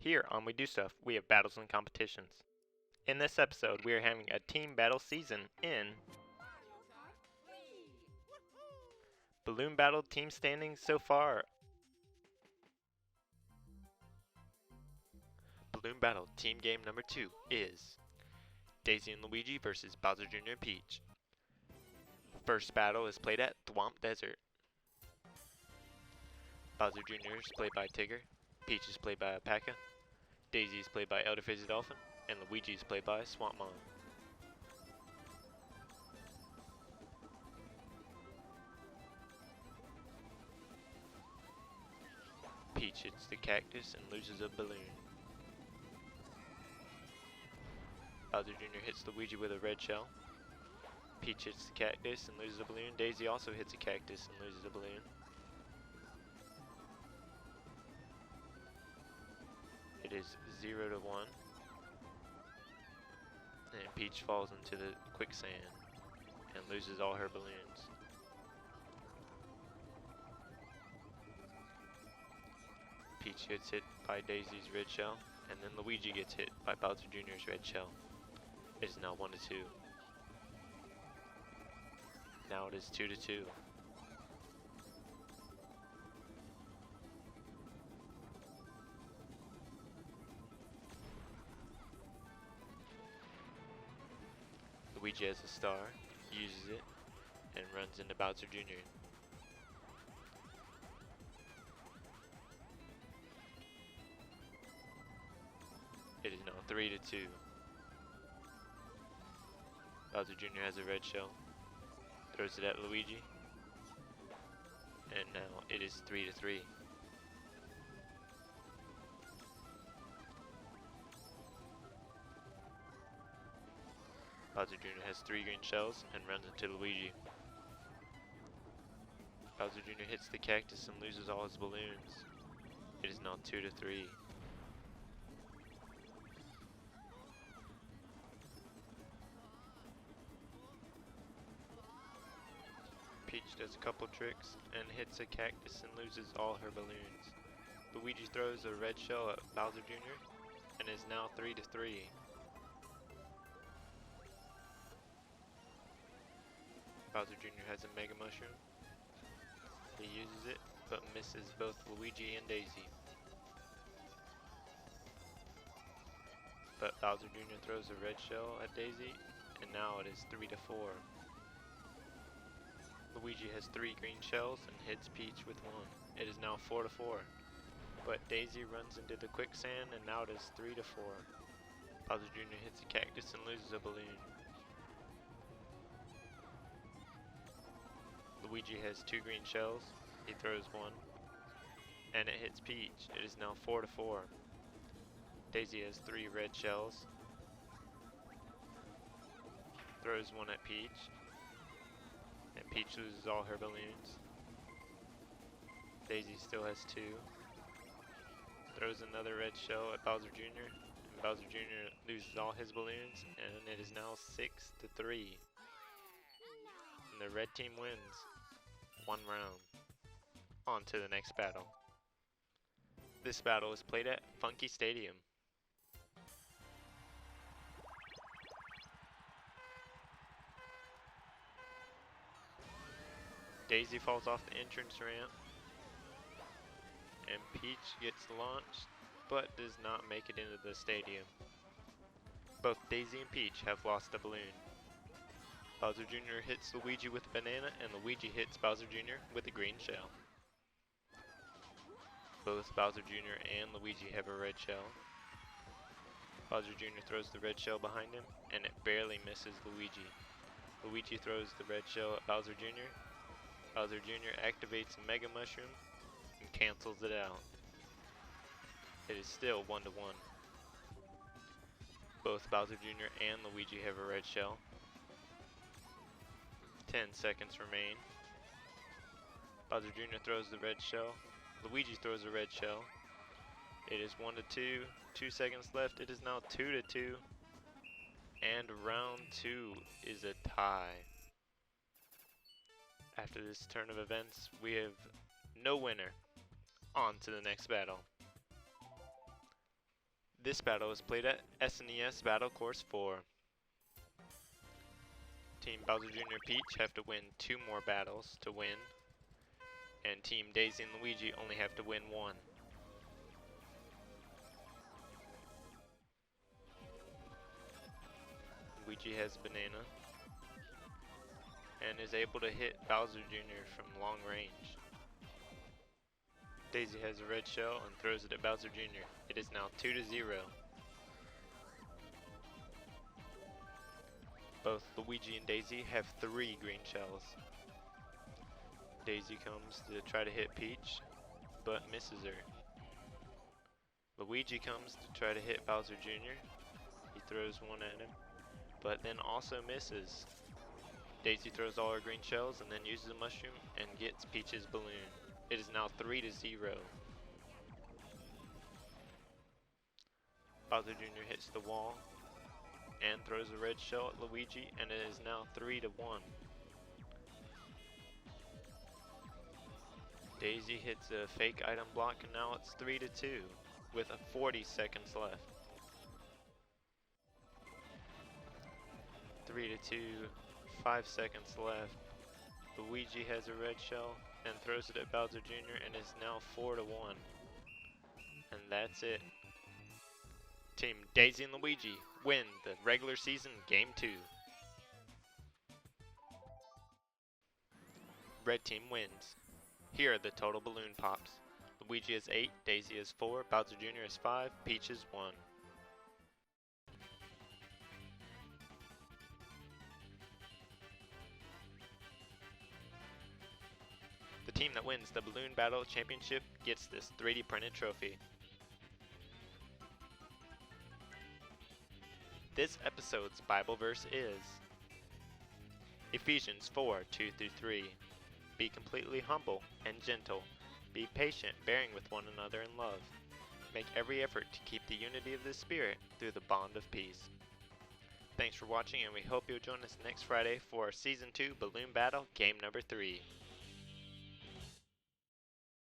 Here on We Do Stuff, we have battles and competitions. In this episode, we are having a team battle season in Balloon Battle team standings so far. Balloon Battle team game number 2 is Daisy and Luigi versus Bowser Jr. and Peach. First battle is played at Thwomp Desert. Bowser Jr. is played by Tigger, Peach is played by Alpaca, Daisy is played by ElderFizzyDolphin, and Luigi is played by Thwomp. Peach hits the cactus and loses a balloon. Bowser Jr. hits Luigi with a red shell. Peach hits the cactus and loses a balloon. Daisy also hits a cactus and loses a balloon. It is 0 to 1. And Peach falls into the quicksand and loses all her balloons. Peach gets hit by Daisy's red shell, and then Luigi gets hit by Bowser Jr.'s red shell. It is now 1 to 2. Now it is 2 to 2. Luigi has a star, uses it, and runs into Bowser Jr. It is now 3 to 2. Bowser Jr. has a red shell, throws it at Luigi, and now it is 3 to 3. Bowser Jr. has 3 green shells and runs into Luigi. Bowser Jr. hits the cactus and loses all his balloons. It is now 2 to 3. Peach does a couple tricks and hits a cactus and loses all her balloons. Luigi throws a red shell at Bowser Jr. and is now 3 to 3. Bowser Jr. has a Mega Mushroom. He uses it, but misses both Luigi and Daisy. But Bowser Jr. throws a red shell at Daisy, and now it is 3 to 4. Luigi has 3 green shells and hits Peach with 1. It is now 4 to 4. But Daisy runs into the quicksand, and now it is 3 to 4. Bowser Jr. hits a cactus and loses a balloon. Luigi has 2 green shells. He throws 1, and it hits Peach. It is now 4 to 4. Daisy has 3 red shells. Throws 1 at Peach, and Peach loses all her balloons. Daisy still has 2. Throws another red shell at Bowser Jr., and Bowser Jr. loses all his balloons, and it is now 6 to 3. And the red team wins 1 round. On to the next battle. This battle is played at Funky Stadium. Daisy falls off the entrance ramp, and Peach gets launched, but does not make it into the stadium. Both Daisy and Peach have lost a balloon. Bowser Jr. hits Luigi with a banana, and Luigi hits Bowser Jr. with a green shell. Both Bowser Jr. and Luigi have a red shell. Bowser Jr. throws the red shell behind him, and it barely misses Luigi. Luigi throws the red shell at Bowser Jr. Bowser Jr. activates a Mega Mushroom and cancels it out. It is still 1 to 1. Both Bowser Jr. and Luigi have a red shell. 10 seconds remain. Bowser Jr. throws the red shell. Luigi throws a red shell. It is 1 to 2. 2 seconds left. It is now 2 to 2. And round 2 is a tie. After this turn of events, we have no winner. On to the next battle. This battle is played at SNES Battle Course 4. Team Bowser Jr. Peach have to win 2 more battles to win, and Team Daisy and Luigi only have to win 1. Luigi has banana and is able to hit Bowser Jr. from long range. Daisy has a red shell and throws it at Bowser Jr. It is now 2-0. Both Luigi and Daisy have 3 green shells. Daisy comes to try to hit Peach, but misses her. Luigi comes to try to hit Bowser Jr. He throws one at him, but then also misses. Daisy throws all her green shells and then uses a mushroom and gets Peach's balloon. It is now 3-0. Bowser Jr. hits the wall and throws a red shell at Luigi, and it is now 3-1. Daisy hits a fake item block, and now it's 3-2 with 40 seconds left. 3-2, 5 seconds left. Luigi has a red shell and throws it at Bowser Jr. and is now 4-1. And that's it. Team Daisy and Luigi win the regular season Game 2. Red team wins. Here are the total balloon pops. Luigi is 8, Daisy is 4, Bowser Jr. is 5, Peach is 1. The team that wins the Balloon Battle Championship gets this 3D printed trophy. This episode's Bible verse is Ephesians 4:2-3. Be completely humble and gentle. Be patient, bearing with one another in love. Make every effort to keep the unity of the Spirit through the bond of peace. Thanks for watching, and we hope you'll join us next Friday for our Season 2 Balloon Battle Game number 3.